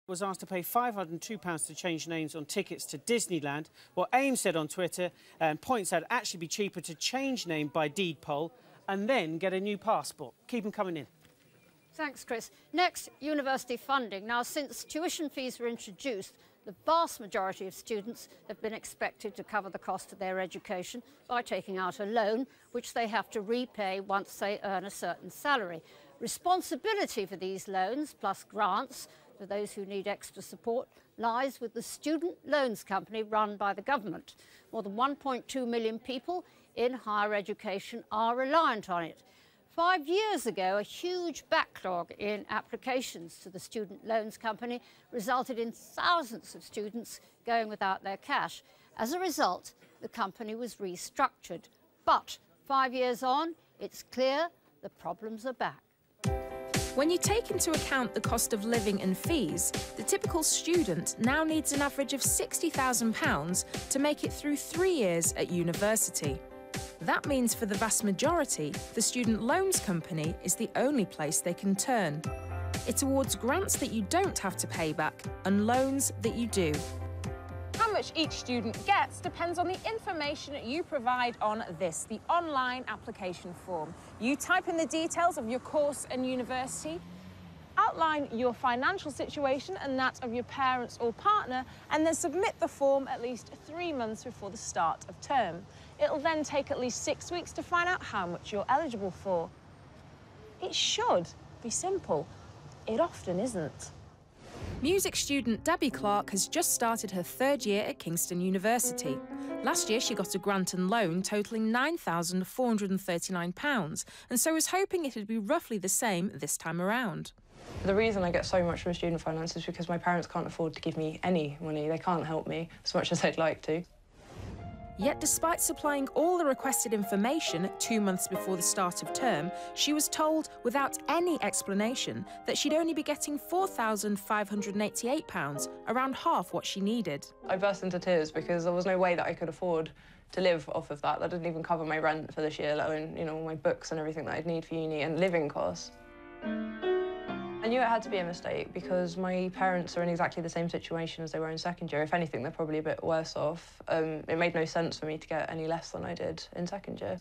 Was asked to pay £502 to change names on tickets to Disneyland. What AIM said on Twitter and points out actually be cheaper to change name by deed poll and then get a new passport. Keep them coming in. Thanks, Chris. Next, university funding. Now, since tuition fees were introduced, the vast majority of students have been expected to cover the cost of their education by taking out a loan, which they have to repay once they earn a certain salary. Responsibility for these loans, plus grants for those who need extra support, lies with the Student Loans Company run by the government. More than 1.2 million people in higher education are reliant on it. 5 years ago, a huge backlog in applications to the Student Loans Company resulted in thousands of students going without their cash. As a result, the company was restructured. But 5 years on, it's clear the problems are back. When you take into account the cost of living and fees, the typical student now needs an average of £60,000 to make it through 3 years at university. That means for the vast majority, the Student Loans Company is the only place they can turn. It awards grants that you don't have to pay back and loans that you do. How much each student gets depends on the information you provide on this, the online application form. You type in the details of your course and university, outline your financial situation and that of your parents or partner, and then submit the form at least 3 months before the start of term. It'll then take at least 6 weeks to find out how much you're eligible for. It should be simple. It often isn't. Music student Debbie Clark has just started her 3rd year at Kingston University. Last year, she got a grant and loan totalling £9,439, and so was hoping it would be roughly the same this time around. The reason I get so much from student finance is because my parents can't afford to give me any money. They can't help me as much as they'd like to. Yet despite supplying all the requested information 2 months before the start of term, she was told, without any explanation, that she'd only be getting £4,588, around half what she needed. I burst into tears because there was no way that I could afford to live off of that. That didn't even cover my rent for this year, let alone, you know, all my books and everything that I'd need for uni and living costs. I knew it had to be a mistake because my parents are in exactly the same situation as they were in 2nd year. If anything, they're probably a bit worse off. It made no sense for me to get any less than I did in 2nd year.